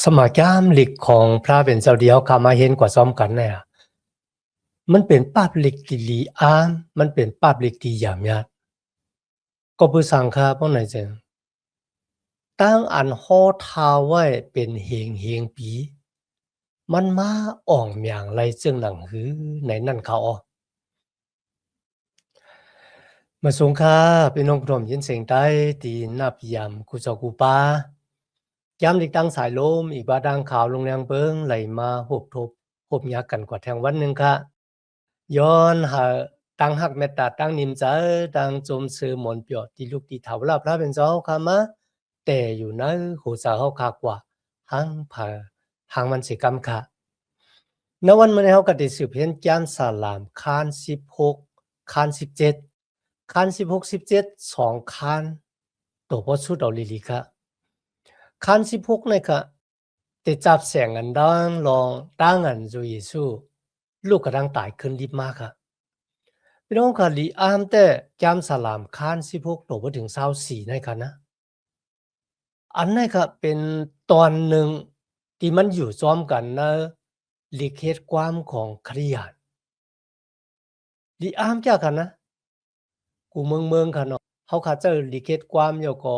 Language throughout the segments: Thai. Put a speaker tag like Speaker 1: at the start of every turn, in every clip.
Speaker 1: สมัยามหลิกของพระเป็นเจ้าเดียวขามาเห็นกว่าซ้อมกันเนี่ยมันเป็นปาบหลิกที่ลีอามมันเป็นปาบหลิกที่ยามยาดก็ผู้สังฆาพวกไหนเจงตั้งอันโฮทาไว้เป็นเฮงปีมันมาอ่องเมียงไรจึงหนังหือในนั่นเขาออกมาสงค่าพี่น้องพร้อมยินเสียงใต้ตีนับยามกุจกูปายามหลิกตั้งสายลมอีกบาดังขาวลงแรงเบิงไหลมาหบทบหบยักกันกว่าแทงวันหนึ่งค่ะย้อนหาตั้งหักเมตตาตั้งนิมใจตั้งจมซื้อหมอนเปียวที่ลูกที่เถาลาพระเป็นเจ้าค่ะมาแต่อยู่ในหูสาเฮาคากว่าหังผาหังมันสิกรรมค่ะณวันมื้อนี้เฮาก็ได้สืบเห็นจานสาลามคาน16คาน17คาน16 17 2คานตัวบ่สุดเอาลีๆค่ะคาน16นี่ค่ะได้จับแสงอันดังลองตั้งอันจุเยซูลูกกระดังตายขึ้นรีบมากค่ะพี่น้องค่ะลีอามแต่จามสลามคาน16ตัวบ่ถึง24ในค่ะนะอันนั้นค่ะเป็นตอนหนึ่งที่มันอยู่ซ้อมกันนะลิขิตความของคริยานลีอามจ้ะค่ะนะกูเมืองค่ะเนาะเฮาค่ะเจอลิขิตความอยู่ก็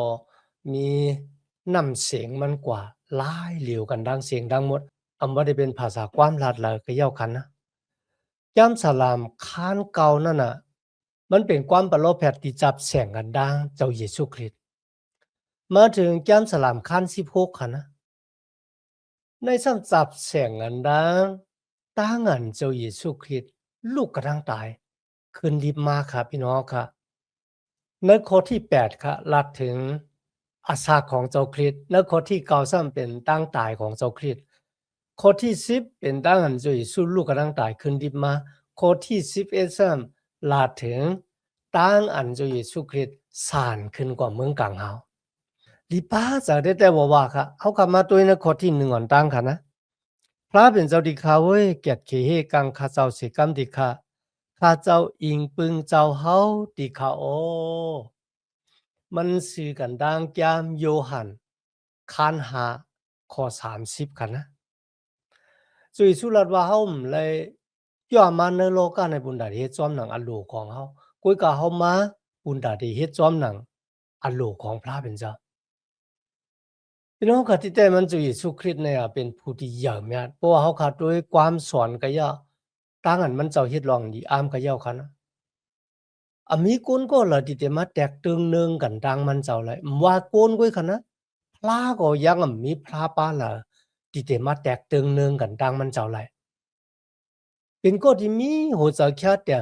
Speaker 1: มีน้ำเสียงมันกว่าหลายเหลียวกันดังเสียงดังหมดบ่ได้เป็นภาษาความลาดเลยก็เย้าคันนะจามสลามคานเก่านั่นน่ะมันเป็นความประโลภแพทย์ที่จับแสงกันดังเจ้าเยซูคริสต์มาถึงจามสลามคาน16ค่ะนะในซ้ำจับแสงอันดังตั้งอันเจ้าเยซูคริสต์ลูกกระทั่งตายขึ้นลิบมาครับพี่น้องค่ะในข้อที่8ค่ะลัดถึงอาสาของเจ้าคริสต์ในข้อที่9ซ้ำเป็นตั้งตายของเจ้าคริสต์ข้อที่10เป็นตั้งอันเจ้าเยซูลูกกระทั่งตายขึ้นลิบมาข้อที่11ซ้ำลาดถึงตั้งอันเจ้าเยซูคริสต์สานขึ้นกว่าเมืองกลางเฮาลิป้าจะได้แต่ว่าค่ะเอากลับมาตัวในข้อที่1ก่อนตั้งค่ะนะพระเป็นเจ้าดิข้าเว้ยเกียรติเขเฮกังข้าเจ้าสิกรรมดิข้าเจ้าอิงปึงเจ้าเฮาดิข้าโอมันสื่อกันดังยามโยหันคานหาข้อ30ค่ะนะจุยสุรัตว่าเฮาเลยย่อมาในโลกาในบุญดาเฮ็ดจอมหนังอันโลของเฮากุยกะเฮามาบุญดาได้เฮ็ดจอมหนังอันโลของพระเป็นเจ้าพี่น้องค่ะที่แต่มันจุเยซูคริสต์เนี่ยเป็นผู้ที่ยามยาดเพราะว่าเฮาขาดด้วยความสอนก็ยาตั้งอันมันเจ้าเฮ็ดลองดีอามก็ยาวค่ะนะมีคนก็ละที่จะมาแตกตึงนึงกันดังมันเจ้าเลยว่าโกนก้อยค่ะนะพระก็ยังมีพระปาละที่จะมาแตกตึงนึงกันดังมันเจ้าเลยเป็นก็ที่มีโหจะแค่แต่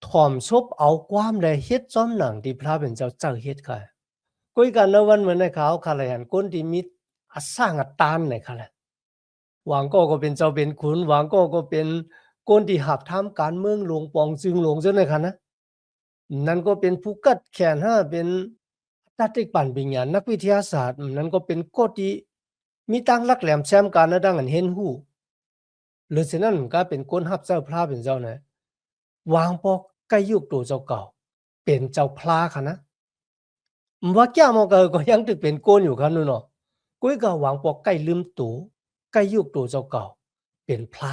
Speaker 1: ถ่อมซบเอาความได้เฮ็ดจอมหนังที่พระเป็นเจ้าเฮ็ดค่ะกุยกันในวันเหมือนในเขาค่ะเลยหันคนที่มีสร้างอัตตานเนี่ยค่ะแหละหวังก็เป็นเจ้าเป็นขุนหวังก็เป็นคนที่หับทำการเมืองหลวงปองจึงหลวงเจ้าเนี่ยค่ะนะนั่นก็เป็นผู้กัดแขนห้าเป็นตัติกปั่นปิญญานักวิทยาศาสตร์นั่นก็เป็นโคที่มีตั้งหลักแหลมแซมการนะดังอันเห็นหูหรือฉะนั้นก็เป็นคนหับเจ้าพระเป็นเจ้านะวางปอกใกล้ยุคตัวเจ้าเก่าเป็นเจ้าพระค่ะนะว่าแก้มก็ยังถึกเป็นโกนอยู่ครับนู่นเนาะกุ้ยก็หวังปอกใกล้ลืมตัวใกล้ยุคตัวเจ้าเก่าเป็นพระ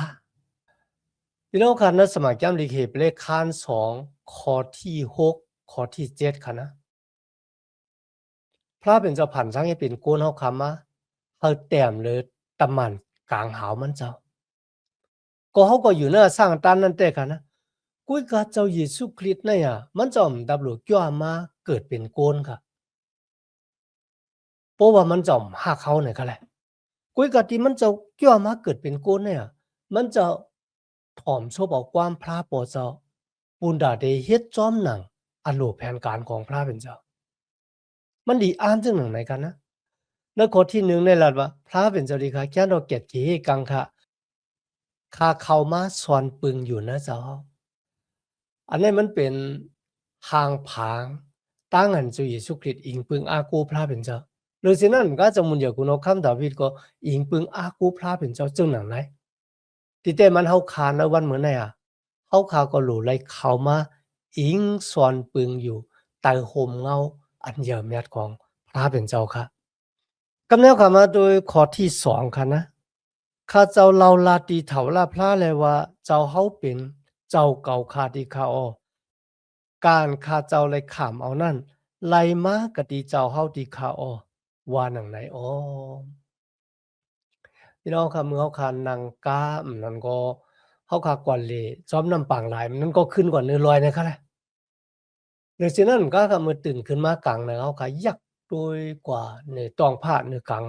Speaker 1: พี่น้องค่ะในสมัยจำลิขิตเลขคาน2ข้อที่6ข้อที่7ค่ะนะพระเป็นเจ้าผันสร้างให้เป็นโกนเฮาคำมาเฮาแต้มเลยตะมันกลางหาวมันเจ้าก็เฮาก็อยู่ในสร้างตันนั่นแต่ค่ะนะกุ้ยก็เจ้าเยซูคริสต์เนี่ยมันจอมดับหลูจ้ามาเกิดเป็นโกนค่ะเพราะว่ามันจอมหักเขาเนี่ยก็แหละกุ้ยก็ที่มันเจ้าจ้ามาเกิดเป็นโกนเนี่ยมันจะถ่อมซบเอาความพระปอเจ้าปูนดาได้เฮ็ดจอมหนังอโลแผนการของพระเป็นเจ้ามันดีอ่านจังหนังไหนกันนะแล้วข้อที่1ในลัดว่าพระเป็นเจ้าดีค่ะแค่ดอกเกตเกกังค่ะข้าเข้ามาสอนปึงอยู่นะเจ้าอันนี้มันเป็นทางผางตั้งอันจุเยซูคริสต์อิงปึงอากูพระเป็นเจ้าหรือฉะนั้นก็จะมุนอย่ากุนคำดาวิดก็อิงปึงอากูพระเป็นเจ้าจังหนังไหนที่แต่มันเฮาคานในวันเหมือนไหนเฮาคาก็หลู่ไลเข้ามาอิงสอนปึงอยู่ใต้ห่มเงาอันเยิมยัดของพระเป็นเจ้าค่ะ กำแนวขามาโดยข้อที่2ค่ะนะข้าเจ้าเราลาตีเถาลาพระเลยว่าเจ้าเฮาเป็นเจ้าเก่าคาดีคาออการข้าเจ้าเลยขามเอานั่นไลมากะดีเจ้าเฮาดีคาออว่าหนังไหนอ๋อพี่น้องครับเมื่อเฮาคานนังกานั่นก็เฮาคากวนเลจอมน้ำปางหลายมันก็ขึ้นกว่าเนื้อลอยนะคะแหละหรือฉะนั้นก็ก็มือตื่นขึ้นมากลางนะเฮาก็ยักโดยกว่าเนื้อตองผ้าเนื้อกลาง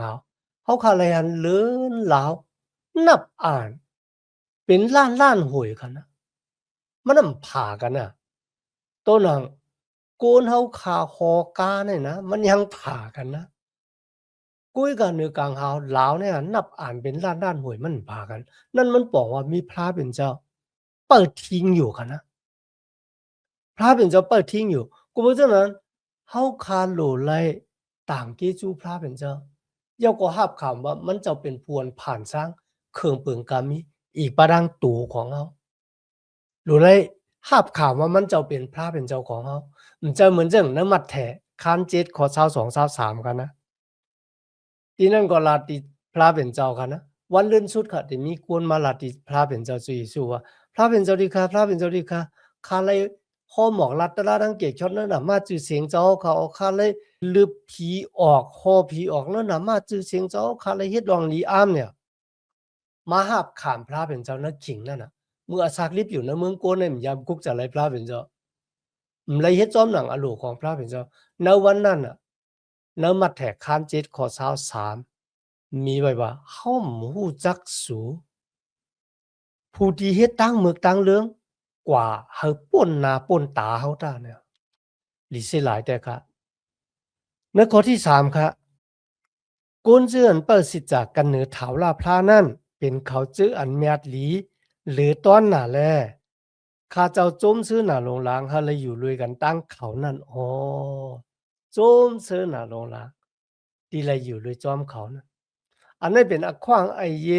Speaker 1: เฮาคาเลยอันเลินลาวนับอ่านเป็นล้านๆหวยค่ะนะมันนำผ่ากันน่ะตัวหนังโกนเฮาขาหอกาเนี่ยนะมันยังผ่ากันนะกุ้ยกับเนื้อกลางเฮาลาวเนี่ยนับอ่านเป็นล้านๆหวยมันผ่ากันนั่นมันบอกว่ามีพระเป็นเจ้าเปิดทิ้งอยู่ค่ะนะพระเป็นเจ้าเปิดทิ้งอยู่กูเพราะฉะนั้นเฮาคาโหลไลต่างเกจูพระเป็นเจ้า要ก็ฮับคำว่ามันจะเป็นพวนผ่านสร้างเครื่องเปิงกามีอีกประดังตูของเฮา หรือเลยหาบข่าวว่ามันเจ้าเป็นพระเป็นเจ้าของเขามันจะเหมือนจังน้ำมัดแถคานเจ็ดขอเช้าสองเช้าสามกันนะที่นั่นก็ลาติพระเป็นเจ้ากันนะวันเลื่อนสุดค่ะที่มีคนมาลาติพระเป็นเจ้าจุยสู้ว่าพระเป็นเจ้าดีค่ะพระเป็นเจ้าดีค่ะข้าเลยข้อหมอกลัดตะลาดังเกตชดนั่นน่ะมาจือเสียงเจ้าเขาข้าเลยลืบผีออกคอผีออกนั่นน่ะมาจือเสียงเจ้าข้าเลยเฮ็ดรองลีอ้ามเนี่ยมาหาบขามพระเป็นเจ้านักขิงนั่นน่ะมืออาซากลิบอยู่นะเมืองโกนเนี่ยยามกุกจะไรพระเป็นเจ้า lấy hết xóm nặng ở lũของพระเป็นเจ้าในวันนั้นน่ะในมัดแถกคานเจ็ดข้อเช้า3มีไว้ว่าเฮาบ่ฮู้จักสูผู้ที่เฮ็ดตั้งเมือกตั้งเรืองกว่าเฮาป่นหน้าป่นตาเฮาตาเนี่ยหลีเสียหลายแต่ค่ะในข้อที่3ค่ะกุนซื่ออันเปิดสิจากกันเหนือเถาลาพระนั้นเป็นเขาจื้ออันแมดหลีหรือต้อนหน้าแลข้าเจ้าจมซื้อหน้าโรงลางหาเลยอยู่รวยกันตั้งเขานั่นอ๋อ โจมเสือหนาลงละดีเลยอยู่เลยจอมเขานะอันนั้นเป็นอักขว้างไอเย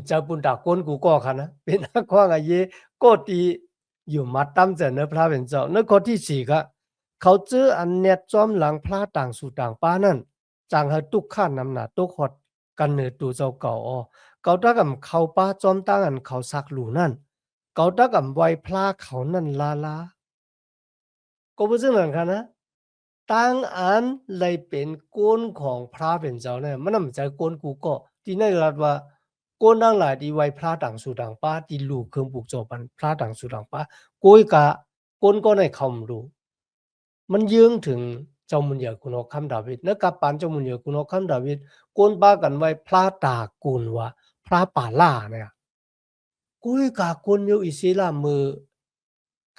Speaker 1: เจ้าปุณตาก้นกูก็ค่ะนะเป็นอักขว้างไอเยก็ตีอยู่มาตั้มเจเนพระเป็นเจ้านั่นข้อที่4ครับเขาเจออันเน็ตจอมหลังพระต่างสู่ต่างป้านั่นจางให้ตุกข้านนำหนาตุกหดกันเนือตูเจ้าเก่าอ้อเกาตะกับเขาป้าจอมตั้งอันเขาสักหลูนั่นเกาตะกับไวพระเขานั่นลาก็บ่ซึ่งนั่นค่ะนะ ตั้งอันเลยเป็นก้นของพระเป็นเจ้าเนี่ยมันนำใจก้นกูก็ที่ในรัฐว่าก้นทั้งหลายที่ไว้พระต่างสู่ต่างป้าที่ลูกเครื่องปลูกโจบันพระต่างสู่ต่างป้าก้อยกะก้นก็ในคำรู้มันยื่งถึงเจ้ามุนเหยาคุณอคำดาวิดและกับปานเจ้ามุนเหยาคุณอคำดาวิดก้นป้ากันไว้พระตากูลว่าพระป่าล่าเนี่ยก้อยกะก้นอยู่อิสลามมือ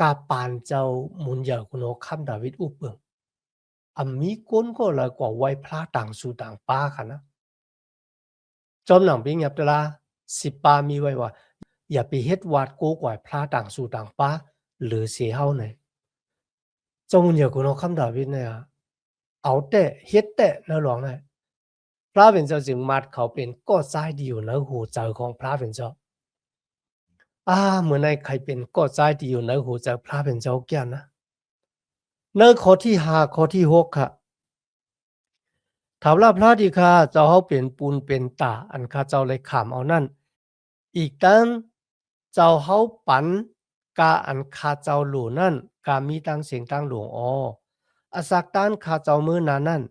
Speaker 1: กาปานเจ้ามุนเหยาคุณอคำดาวิดอุปเปิง มีก้นก็เลยกว่าไว้พระต่างสู่ต่างป้าค่ะนะจอมหนังปิงยับตลาสิปามีไว้ว่าอย่าไปเฮ็ดวาดโกกว่าพระต่างสู่ต่างป้าหรือเสียเฮาไหนจงอย่าคุณเอาคำดาวิดเนี่ยเอาแต่เฮ็ดแต่แล้วหลวงเนี่ยพระเป็นเจ้าจึงมัดเขาเป็นก็ซ้ายดีอยู่ในหูใจของพระเป็นเจ้าเหมือนในใครเป็นก็ซ้ายดีอยู่ในหูใจพระเป็นเจ้าแก่นะในข้อที่5ข้อที่6ค่ะ ถามลาพระดีค่ะเจ้าเฮาเป็นปูนเป็นตาอันข้าเจ้าเลยขามเอานั่นอีกตั้งเจ้าเฮาปันกาอันข้าเจ้าหลู่นั่นกามีตั้งเสียงตั้งหลวงออาศักต้านข้าเจ้ามือนานั่น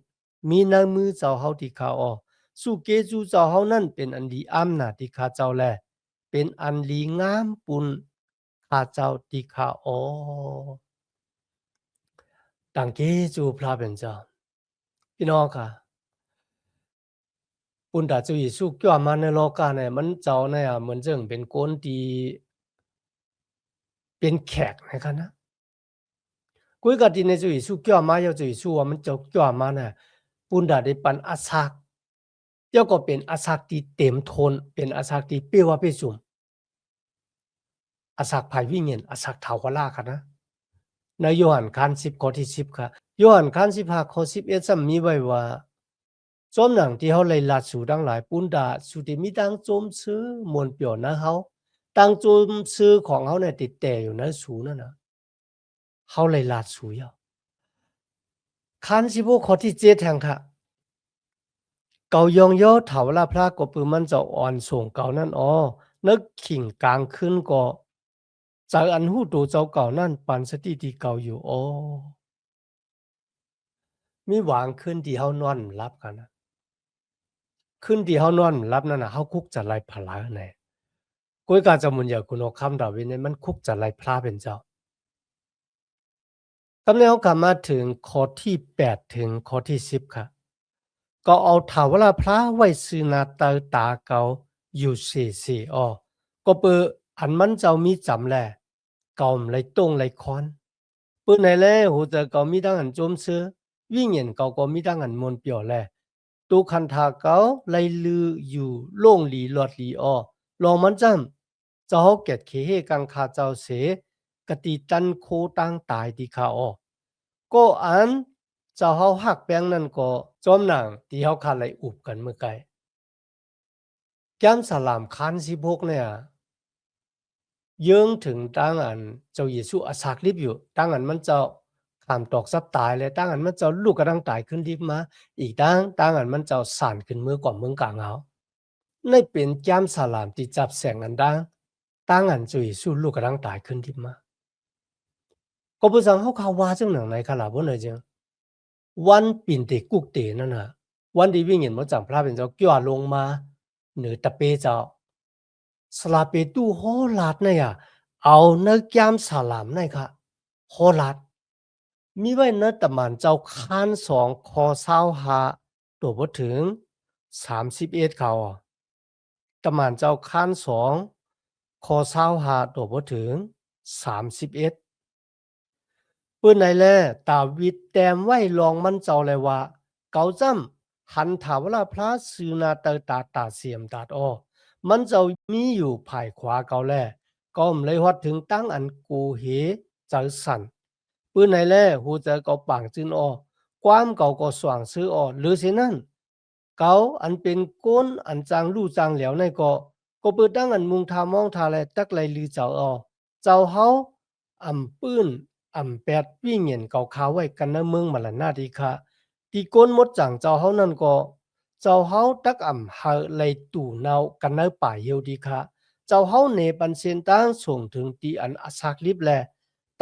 Speaker 1: มีในมือเจ้าเฮาที่ข้าสู่เกจูเจ้าเฮานั่นเป็นอันดีอ้ำนาที่ข้าเจ้าแลเป็นอันลีงามปุนข้าเจ้าที่ข้าตังเกจูพระเป็นเจ้าพี่น้องค่ะ ปุ่นตาจุยสุกย่อมาในโลกาเนี่ยมันเจ้าเนี่ยเหมือนจึงเป็นคนที่เป็นแขกนะครับนะกุยกะติในจุยสุกย่อมาเยาจุยสุว่ามันเจ้าย่อมาเนี่ยปุ่นตาได้ปันอาศักเจ้าก็เป็นอาศักที่เต็มทนเป็นอาศักที่เปรี้ยวว่าเปซุมอาศักภายวิญญาณอาศักเถาวราค่ะนะในโยหันคัน10ข้อที่10ค่ะโยหันคัน15ข้อ11ซ้ำมีไว้ว่าจอมหนังที่เฮาเลยลัดสู่ทั้งหลายปุณดาสุติมีตั้งโจมซื้อมวลเปี่ยวนะเฮาตั้งโจมซื้อของเฮาเนี่ยติดแต่อยู่ในสูนั่นน่ะเฮาเลยลัดสู่ยาคัน16ข้อที่7แห่งค่ะ เกายองย่อเถาลาพระก็ปือมันจะอ่อนส่งเก่านั่นอ้อนึกขิงกลางขึ้นก็จากอันหู้ตัวเจ้าเก่านั่นปันสติที่เก่าอยู่อ้อมีหวางขึ้นที่เฮานอนรับกันนะขึ้นที่เฮานอนรับนั่นน่ะเฮาคุกจะไล่พลาแน่ก้อยกาจะมุนอย่าคุณเอาคำดาวินเนี่ยมันคุกจะไล่พลาเป็นเจ้า คำนี้เขากลับมาถึงข้อที่8ถึงข้อที่10ค่ะก็เอาถาวรพระไว้ซื้อนาเตอตาเกาอยู่สี่อ้อก็เปิดอันมันเจ้ามีจำแลเก่าไหลตรงไหลคอนเปิดในแลหูจะเกามีดังอันโจมซื้อวิ่งเห็นเกาก็มีดังอันมนเปียวแลตูคันทาเกาไหลลืออยู่โล่งหลีหลอดหลีอ้อลองมันจำเจ้าเก็ดเขเฮกังคาเจ้าเสกติตันโคตั้งตายดีคาอ้อ ก็อันเจ้าเฮาฮักแปลงนั่นก็จอมหนังที่เฮาคาไหลอุบกันเมื่อไกลแก้มสลามคัน16เนี่ยเยิงถึงตั้งอันเจ้าเยซูอาสากลิบอยู่ตั้งอันมันเจ้าขามตอกซับตายเลยตั้งอันมันเจ้าลูกกระดังตายขึ้นดิบมาอีกตั้งอันมันเจ้าสานขึ้นเมื่อก่อนเมืองกลางเอาในเป็นแก้มสลามที่จับแสงอันตั้งอันเจ้าเยซูลูกกระดังตายขึ้นดิบมาก็บ่ซังเฮาข่าวว่าจังหนังไหนคะล่ะบ่ได้จัง วันปิ่นเตกุกเตนั่นน่ะวันที่วิ่งเห็นมาจากพระเป็นเจ้าเกี่ยวลงมาเหนือตะเปเจ้าสลาเปตู้โหลาดเนี่ยเอาเนื้อยามสลามเนี่ยค่ะโหลาดมีไว้เนื้อตะมันเจ้าค้านสองคอเศร้าหาตัวบ่ถึง31เขาตะมันเจ้าค้านสองคอเศร้าหาตัวบ่ถึง31 ปืนไหนแลตาวิดแต้มไว้ลองมันเจ้าเลยว่าเกาจำหันถาวราพระสือนาเตอตาเสียมตาดอ้อมันเจ้ามีอยู่ภายขวาเกาแลก็มเลยฮอดถึงตั้งอันกูเหเจอสันปืนไหนแลหูเจอเกาปังจืนอ้อความเก่าก็สว่างซื้ออ้อหรือเช่นนั้นเกาอันเป็นก้นอันจางลู่จางเหลียวในก็เปิดตั้งอันมุงทามองทาแลตักไหลลือเจ้าอ้อเจ้าเฮาปื้น แปดวิ่งเห็นเก่าขาไว้กันนะเมืองมาละนาดีค่ะที่ก้นมดจังเจ้าเฮานั่นก็เจ้าเฮาตักหาเลยตู่นาวกันนะป่าเฮียวดีค่ะเจ้าเฮาเนปันเซนตั้งส่งถึงตีอันอาศักลิบแล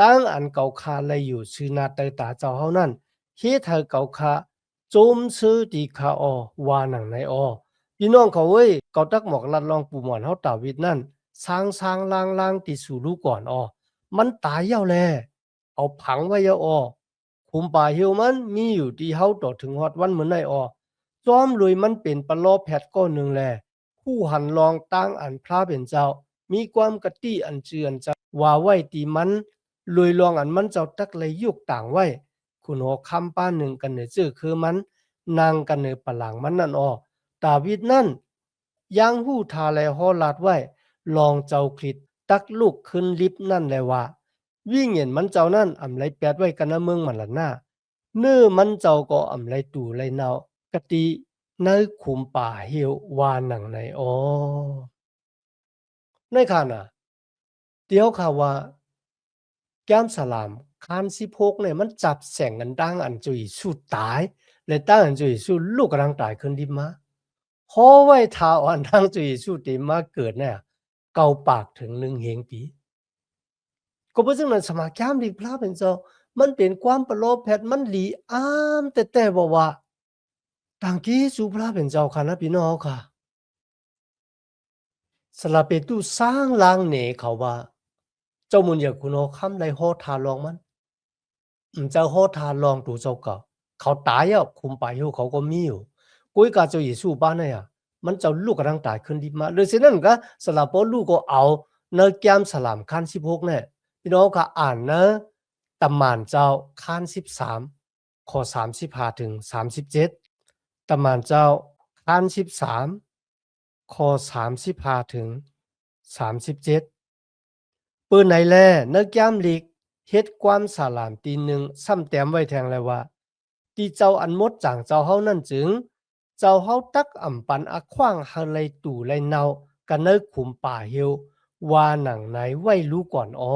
Speaker 1: ตั้งอันเก่าคาเลยอยู่ชื่อนาเตตาเจ้าเฮานั่นเฮ็ดให้เก่าคาโจมซื้อดีค่ะออว่าหนังในออพี่น้องเขาเว้ยเกาตักหมอกลัดลองปู่หมอนเฮาตาวิดนั่นสร้างลางติสู่ลูกก่อนออมันตายเย้าแล เอาผังไว้ยาออคุมป่าเหี่ยวมันมีอยู่ที่เฮาต่อถึงฮอดวันเหมือนในออจอมลุยมันเป็นปะล้อแพทย์ก้อนหนึ่งแลผู้หันลองตั้งอันพระเป็นเจ้ามีความกะตี้อันเจือนจะว่าไว้ตีมันลุยลองอันมันเจ้าตักเลยยุกต่างไว้คุณหอคำป้าหนึ่งกันเนจื้อคือมันนางกันเนปะหลังมันนั่นออดาวิดนั่นยังหู้ทาแลฮอลาดไว้ลองเจ้าคริดตักลูกขึ้นลิฟต์นั่นแลว่า วิ่งเห็นมันเจ้านั่นไรแปดไว้กันนะเมืองมันละหน้าเนื้อมันเจ้าก็ไรตู่ไรเนากะติในขุมป่าเหี่ยววาหนังในอ๋อในขณะเดียวข่าวว่าแก้มสลามคาน16เนี่ยมันจับแสงกันดังอันจุยสู้ตายและตั้งอันจุยสู้ลูกกำลังตายขึ้นดิมาพอไว้ทาอ่อนทางจุยสู้ติมาเกิดเนี่ยเกาปากถึง1 เฮงปี ก็เพราะฉะนั้นสมาคมดีพระเป็นเจ้ามันเป็นความประโลภแพทย์มันหลีแต่บอกว่าต่างกี้สู่พระเป็นเจ้าค่ะนะพี่น้องค่ะสละเปตุสร้างลางเหนเขาว่าเจ้ามุนอยากคุณเอาคำใดโหทาลองมันเจ้าโหทาลองตูเจ้าเก่าเขาตายอ่ะคุมไปอยู่เขาก็มีอยู่กุ้ยกาเจ้าเยซูบ้านเนี่ยมันเจ้าลูกกำลังตายขึ้นดีมาหรือเช่นนั้นก็สละปอลูกก็เอาเนื้อแก้มสลามขั้น16เนี่ย พี่น้องก็อ่านนะตำมานเจ้าข้าน13ข้อ35ถึง37ตำมานเจ้าข้าน13ข้อ35ถึง37ปืนไหนแลนึกย้ำลีกเฮ็ดความสาลามตีหนึ่งซ้ำแต้มไว้แทงเลยว่าที่เจ้าอันมดจางเจ้าเฮานั่นจึงเจ้าเฮาตักปันขว้างหาไลตู่ไลเนากันเนกขุมป่าเหียวว่าหนังไหนไว้รู้ก่อนอ้อ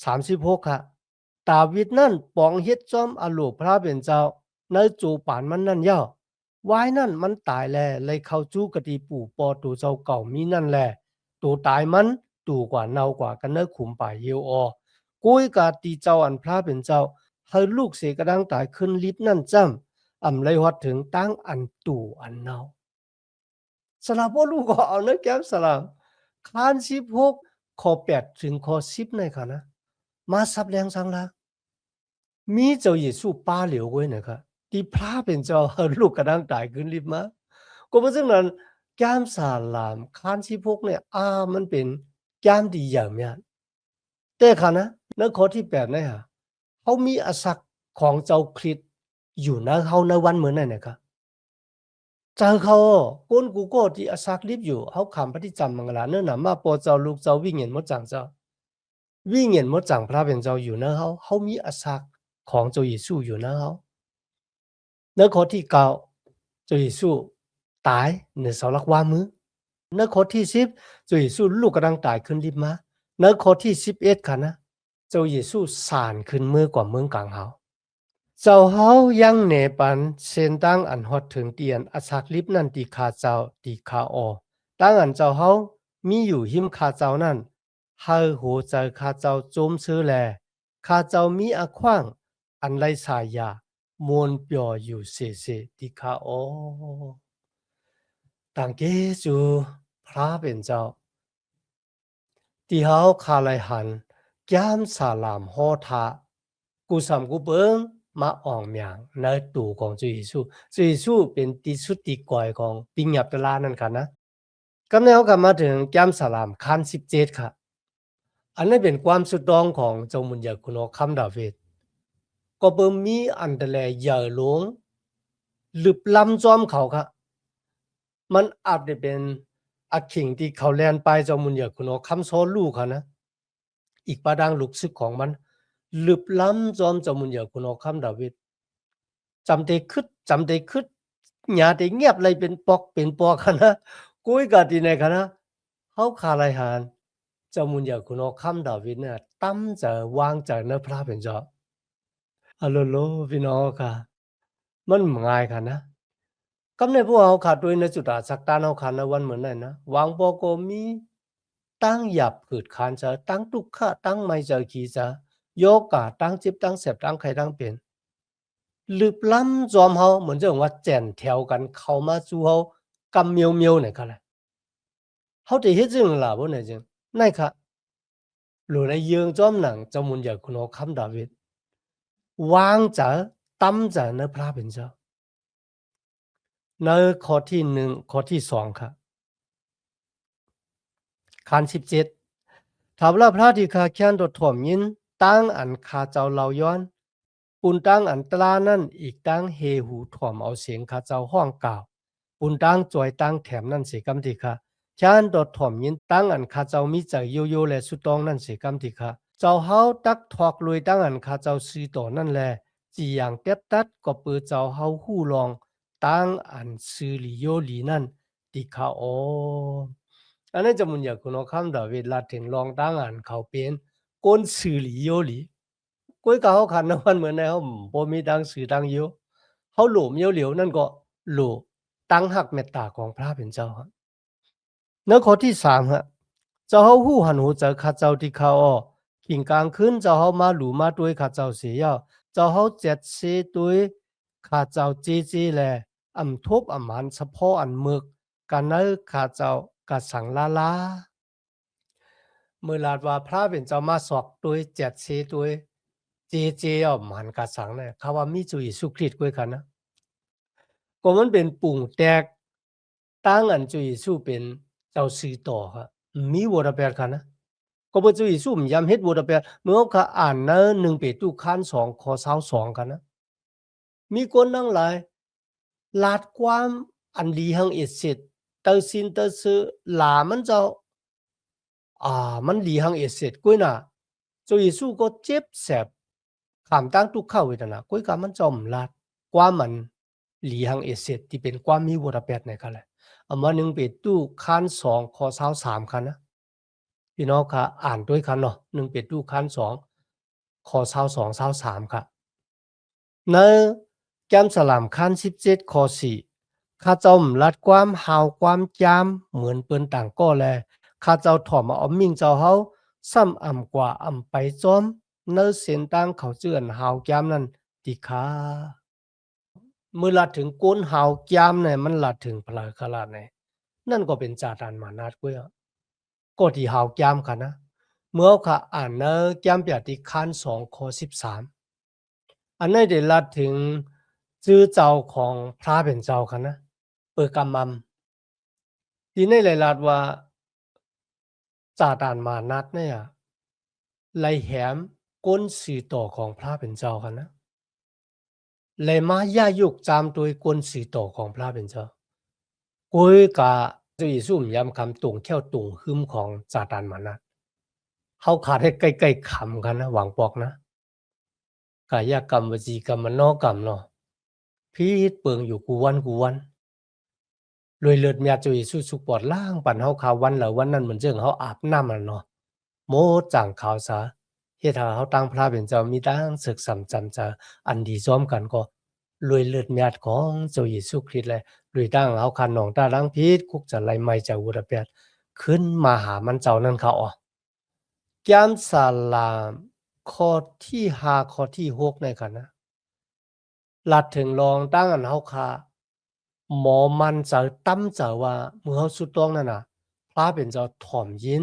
Speaker 1: 36ค่ะดาวิดนั่นปองเฮ็ดจอมอโลกพระเป็นเจ้าในจูปานมันนั่นย่อ วายนั่นมันตายแลเลยเข้าจู้กะดีปู่ปอตัวเจ้าเก่ามีนั่นแลตัวตายมันตูกว่าเนากว่ากันเนอขุมป่าเยียวออกุ้ยกาตีเจ้าอันพระเป็นเจ้าให้ลูกเสกระดังตายขึ้นลิบนั่นจ้ำเลยฮอดถึงตั้งอันตู่อันเนาสลาบ่ลูกก็เอาเนอะแก้มสลามคาน16ข้อ8ถึงข้อ10ในค่ะนะมาซับแรงสังลามีเจ้าเยซูป้าเหลียวไว้นะครับที่พระเป็นเจ้าให้ลูกกระดังตายขึ้นลิบมาก็เพราะฉะนั้นแก้มสลามคาน16เนี่ยมันเป็นแก้มดีอย่างเนี้ยแต่ค่ะนะในข้อที่8เนี่ยเขามีอศักดิ์ของเจ้าคริสต์อยู่ในเขาในวันเหมือนนั่นนะครับเจอเขาก้นกูก็ที่อศักดิ์ลิบอยู่เขาคำปฏิจำมังลาเนื่อหนามาปอเจ้าลูกเจ้าวิ่งเห็นมดจังเจ้าวิ่งเห็นมดจังพระเป็นเจ้าอยู่ในเขามีอศักดิ์ของเจ้าเยซูอยู่ในเขาในข้อที่9เจ้าเยซูตายในเสาหลักวามือในข้อที่10เจ้าเยซูลูกกำลังตายขึ้นลิบมาในข้อที่11ค่ะนะเจ้าเยซูสานขึ้นมือกว่าเมืองกลางเขาเจ้าเฮายังเหนปันเส้นตั้งอันฮอดถึงเตียนอศักลิบนั่นตีขาเจ้าตีขาออตั้งอันเจ้าเฮามีอยู่หิมขาเจ้านั่นเฮาโหใจขาเจ้าโจมซื้อแลขาเจ้ามีอขว้างอันไรสายามวนเปียวอยู่เสตีขาออต่างเกจูพระเป็นเจ้าที่เฮาคาไลหันแก้มสาลามฮอทากูสำกูเบิงมาอ่องเมียงในตู่ของจุยซูจุยซูเป็นที่สุดที่ก่อยของปิงหยับตะลานั่นค่ะนะกำเนิดกลับมาถึงแก้มสาลามคัน17ค่ะอันนี้เป็นความสุดดองของเจ้ามุนยาคุณอคัมดาเวดก็เบิ่มมีอันเดแลใหญ่หลวงลึบล้ำจอมเขาค่ะมันอาจจะเป็นอักขิงที่เขาแลนไปเจ้ามุนยาคุณอคัมโซลูค่ะนะอีกประดังลูกซึกของมันลึบล้ำจอมเจ้ามุนยาคุณอคัมดาเวดจำได้คึดหยาได้เงียบเลยเป็นปอกเป็นปอกค่ะนะกุ้ยกะที่ไหนค่ะนะเขาคาไลหานเจ้ามุนยาคุณอคัมดาเวดเนี่ยตั้มจะวางใจในพระเป็นเจ้าอะโลโลพี่น้องค่ะมันง่ายค่ะนะกำในพวกเขาขาดด้วยในจุดอาสักตานเขาขาดในวันเหมือนนั่นนะวางปอโกมีตั้งหยับขืดคานจะตั้งทุกข์ตั้งไม่เจอขีจะโยกาตั้งจิบตั้งเสพตั้งใครตั้งเป็นลึกล้ำจอมเขาเหมือนจะว่าแจ่นแถวกันเข้ามาสู่เขากำเมียวเมียวเนี่ยค่ะเลยเขาจะเฮ็ดจึงล่ะบ่เนี่ยจึงนั่นค่ะหรือในเยืองจอมหนังเจ้ามุนอยากคุณเอาคำดาวิดวางจะตั้มจะในพระเป็นเจ้าในข้อที่1ข้อที่2ค่ะขัน17ถามว่าพระที่ข้าเขียนดถ่วมยินตั้งอันข้าเจ้าเล่าย้อนปุนตั้งอันตรานั่นอีกตั้งเฮหูถ่วมเอาเสียงข้าเจ้าห้องกล่าวปุนตั้งจอยตั้งแถมนั่นสิกำที่ค่ะเขียนดถ่วมยินตั้งอันข้าเจ้ามีใจโยโย่และสุดต้องนั่นสิกำที่ค่ะเจ้าเฮาตักทอกลุยตั้งอันข้าเจ้าซื้อต่อนั่นแลจีอย่างเต็บตัดก็เปิดเจ้าเฮาหู้ลองตั้งอันซื้อลิโยลีนั่นที่ค่ะโออันนั้นจะมุนอยากคุณเอาคำดาวิดลาถึงลองตั้งอันเขาเป็นก้นสื่อหลีโยหลีก้อยเขาขันนวันเหมือนในเขาบ่มีดังสื่อดังโยเขาหลมเยเหลียวนั่นก็หลตั้งหักเมตตาของพระเป็นเจ้าครับเนื้อข้อที่3ฮะเจ้าเฮาหู้หันหูเจอข้าเจ้าที่เขาอ้อขิงกลางคืนเจ้าเฮามาหลูมาด้วยข้าเจ้าเสียเจ้าเฮาเจ็ดเสด้วยข้าเจ้าเจเจแลทบมันเฉพาะอันมึกกันเนอข้าเจ้ากะสังลาลาเมื่อลาดว่าพระเป็นเจ้ามาสอกด้วยเจ็ดเสด้วยเจมันกะสังเนี่ยเขาว่ามีจุยสุคริตกวยกันนะก็มันเป็นปุ่งแตกตั้งอันจุยสุเป็นเจ้าซื้อต่อครับมีวรแปดกันนะก็บ่จุยสุมยำเฮ็ดวรแปดเมื่อเขาอ่านนะ1เปตุคัน2ข้อ22กันนะมีคนทั้งหลายลาดความอันดีหังเอเสร็จเตอสินเตอซื้อหลามันเจ้ามันดีหังเอเสร็จกุ้ยน่ะเจ้าเยซูก็เจ็บแสบขามตั้งทุกเข้าเวทนากุ้ยกามันจอมลาดความมันหลีหังเอเสร็จที่เป็นความมีวรแปดในกันแหละเอามา1เปตุคัน2ข้อ23คันนะพี่น้องค่ะอ่านด้วยกันเนาะ1เปตุคัน2ข้อ22 23ค่ะในแก้มสลามคัน17ข้อ4 ข้าเจ้ารัดความหาวความจามเหมือนเปิ้นต่างก็แลข้าเจ้าถอมมาเอามิ่งเจ้าเฮาซ้ำอ่ำกว่าอ่ำไปจอมเนื้อเส้นต่างเขาเจือนหาวจามนั้นติคาเมื่อลัดถึงก้นหาวจามเนี่ยมันลัดถึงพลาขลาดไหนนั่นก็เป็นจาตานมานาดกวยอะก็ที่หาวจามค่ะนะเมื่อเขาอ่านเนื้อจามเปียติคัน2ข้อ13อันนั้นได้ลัดถึงจื้อเจ้าของพระเป็นเจ้าค่ะนะเปิดกำมัม ทีนี้เลยลาดว่าจาดานมานัดเนี่ยไลแหมก้นสีต่อของพระเป็นเจ้ากันนะเลยมาย่ายุกจามโดยก้นสีต่อของพระเป็นเจ้ากุยกะจะอีสุ่มยำคำตุงเขี้ยวตุงหึมของจาดานมานัดเขาขาดให้ใกล้ๆคำกันนะหวังปอกนะกายกรรมวจีกรรมมโนกรรมเนาะพีดเปิงอยู่กูวันรวยเลิศเมียจุยสู้สุปอดล่างปั่นเฮาขาววันเหล่าวันนั้นเหมือนเจิงเฮาอาบน้ำมันเนาะโมจังขาวสาเฮ็ดให้เฮาตั้งพระเป็นเจ้ามีตั้งศึกสำจำจะอันดีซ้อมกันก็รวยเลิศเมียของเจ้าเยซูคริสต์แลรวยตั้งเฮาคันหนองตาล้างพิษคุกจะไล่ไหม้จะอุระเปียดขึ้นมาหามันเจ้านั้นเขาอ๋อแก้มสาลามข้อที่5ข้อที่6ในกันนะลัดถึงรองตั้งอันเฮาคา หมอมันจะตั้มจะว่าเมื่อเขาสุดต้องนั่นน่ะพระเป็นเจ้าถ่อมยิน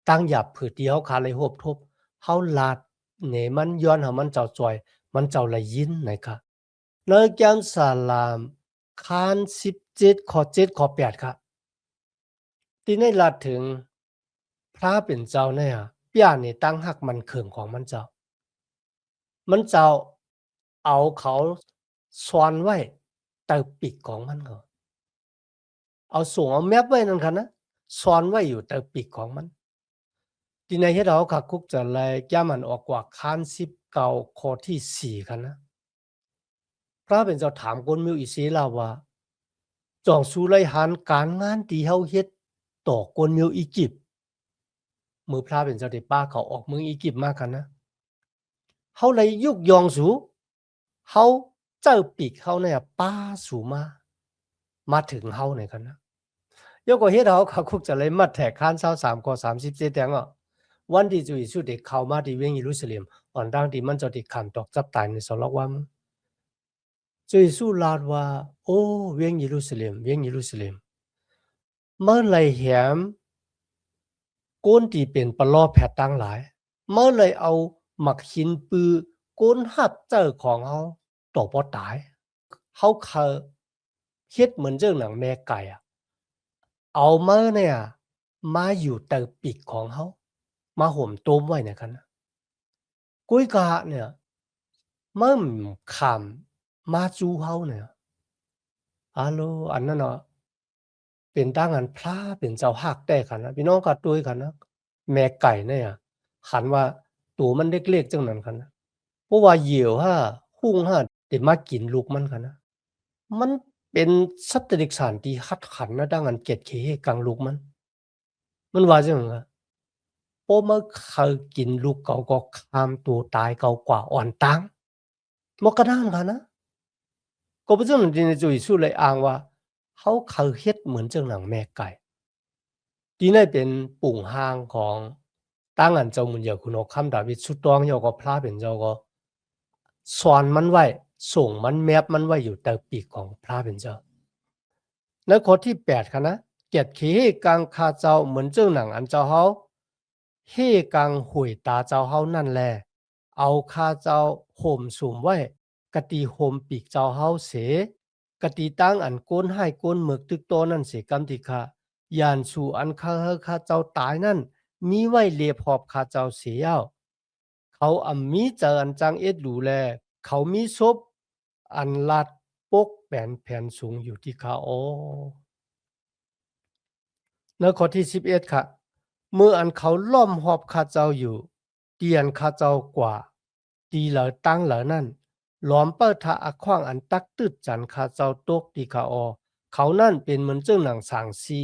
Speaker 1: ตั้งหยับผืดเดียวขาเลยหบทบเขาลาดเหนมันย้อนหามันเจ้าจอยมันเจ้าละยินนะครับเนื้อแก้มสาลามคาน17ข้อ7ข้อ8ครับที่ในลาดถึงพระเป็นเจ้าเนี่ยเปียนี่ตั้งหักมันเขิงของมันเจ้ามันเจ้าเอาเขาซ่อนไว้ใต้ปีกของมันก็เอาส่งเอาแมปไว้นั่นค่ะนะซ่อนไว้อยู่ใต้ปีกของมันที่ในเฮ็ดเอาคักคุกจะแลย่ามันออกกว่าคาน19ข้อที่4ค่ะนะพระเป็นเจ้าถามคนมิวอิเสลาว่าจองสู้ไลหันการงานที่เฮาเฮ็ดต่อคนมิวอียิปต์มือพระเป็นเจ้าได้ป้าเขาออกเมืองอียิปต์มากันนะเฮาเลยยุกยองสูเฮาเจ้าปีกเฮาเนี่ยป้าสู่มาถึงเฮาเนี่ยกันนะยกว่าเฮ็ดเอาเขาคุกจะเลยมัดแทกคาน23ข้อ37แตงอ่ะวันที่จุยสุดเด็กเข้ามาที่เวียงเยรูซาเล็มอ่อนดังที่มันจะติดขันตอกจับตายในสลอกว่าจุยสุลาดว่าโอ้เวียงเยรูซาเล็มเวียงเยรูซาเล็มเมื่อไรแหมก้นที่เป็นปลอแผดตั้งหลายเมื่อไรเอาหมักหินปือก้นหับเจอของเฮาตกบ่ตายเฮาเคยเฮ็ดเหมือนเจ้าหนังแม่ไก่อะ เอามาเนี่ยมาอยู่แต่ปีกของเขามาห่มโต้มไว้เนี่ยกันนะกุ้ยกะเนี่ยมันขำมาจูเขาเนี่ยฮัลโหลอันนั้นเนาะเป็นตั้งอันพระเป็นเจ้าฮักได้กันนะพี่น้องก็ด้วยกันนะแม่ไก่เนี่ยขันว่าตัวมันเล็กๆจังนั้นกันนะเพราะว่าเหยี่ยวห้าหุ้งห้าได้มากินลูกมันกันนะมันเป็นสัตว์เดรัจฉานที่คัดขันนะดังอันเก็ดเขกลางลูกมันว่าจังว่า โอ้มันเคยกินลูกเขาก็ฆ่ามตัวตายเขากว่าอ่อนตังบ่กระด้านค่ะนะก็บ่จั่งนั้นที่ในจุยสู้เลยอ้างว่าเขาเคยเฮ็ดเหมือนจังหนังแม่ไก่ที่นั่นเป็นปุ่งห้างของตั้งอันเจ้ามุนเหยียวคุณอคำดาวิดสุดตองเหยาก็พลาเป็นเจ้าก็ซ่อนมันไว้ส่งมันแมปมันไว้อยู่ใต้ปีกของพระเป็นเจ้าแล้วข้อที่8ค่ะนะเกียรติขี้ให้กังคาเจ้าเหมือนเจ้าหนังอันเจ้าเฮาให้กังหุยตาเจ้าเฮานั่นแลเอาคาเจ้าห่มสุมไว้กะตีห่มปีกเจ้าเฮาเสกะตีตั้งอันโกนให้โกนหมึกตึกโตนั่นเสกำติคะยานสู่อันคาเจ้าตายนั่นมีไว้เลียบหอบคาเจ้าเสียาวเขามีเจออันจังเอ็ดดูแลเขามีศพอันลัดปกแผ่นแผ่นสูงอยู่ที่ขาอ๋อแล้วข้อที่11ค่ะเมื่ออันเขาล้อมหอบข้าเจ้าอยู่เตียนข้าเจ้ากว่าตีเหลอตั้งเหลอนั่นล้อมเปิดทะอักขว้างอันตักตึดจันข้าเจ้าตกตีขาออเขานั่นเป็นเหมือนเจ้าหนังสางซี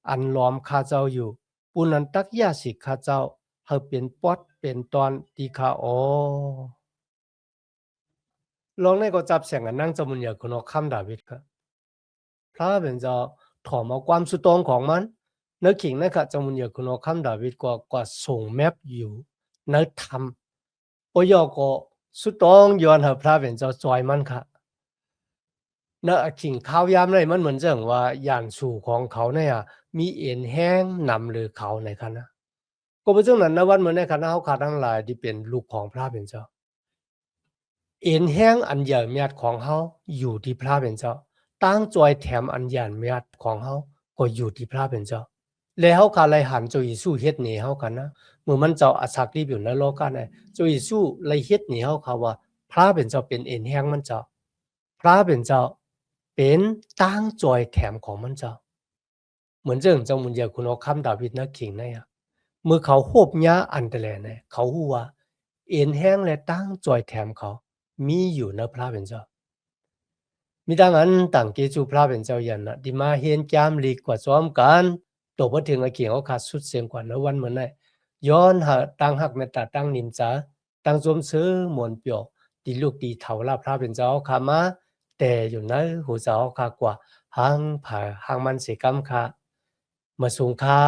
Speaker 1: อันล้อมข้าเจ้าอยู่ปุนันตักยาสิข้าเจ้าเฮาเป็นปอดเป็นตอนตีขาออลองในก็จับเสียงอันนั่งจมุนยาคุณอคำดาวิดครับ พระเป็นเจ้าถอมเอาความสุดตรงของมันเนื้อขิงนะครับจงมุนเหยคุณเอาคำดาวิดก็ส่งแมปอยู่เนื้อทำโอยอก็สุดตรงย้อนหาพระเป็นเจ้าจอยมันค่ะเนื้อขิงข้าวยามเลยมันเหมือนเจังว่าย่านสู่ของเขาเนี่ยมีเอ็นแห้งนำหรือเขาในคณะก็เป็นเช่นนั้นนะวันเหมือนในคณะเขาขาดทั้งหลายที่เป็นลูกของพระเป็นเจ้าเอ็นแห้งอันใหญ่เมียดของเขาอยู่ที่พระเป็นเจ้าตั้งจอยแถมอันใหญ่เมียดของเขาก็อยู่ที่พระเป็นเจ้าแล้วเขาขาเลยหันจุยสู้เฮ็ดหนีเขากันนะเมื่อมันเจ้าอาศักรีบอยู่ในโลกกันเนี่ยจุยสู้เลยเฮ็ดหนีเขาว่าพระเป็นเจ้าเป็นเอ็นแห้งมันเจ้าพระเป็นเจ้าเป็นตั้งจอยแถมของมันเจ้าเหมือนเจ้ามุนเยคุณเอาคำดาวิดนักขิงเนี่ยเมื่อเขาโหบยาอันเตแลเนี่ยเขาฮู้ว่าเอ็นแห้งและตั้งจอยแถมเขามีอยู่ในพระเป็นเจ้ามีดังนั้นต่างเกจูพระเป็นเจ้ายันนะที่มาเห็นจามลีกว่าซ้อมกันตัวพอถึงไอ้เขียงเขาขาดสุดเสียงกว่าในวันเหมือนไงย้อนหาตั้งหักเมตตาตั้งนิมจาตั้งสมซื้อมวลเปียวตีลูกตีเถาลาพระเป็นเจ้าขามาแต่อยู่ในหูเจ้าขากว่าหางผ่าหางมันเสกำคามาสูงค่า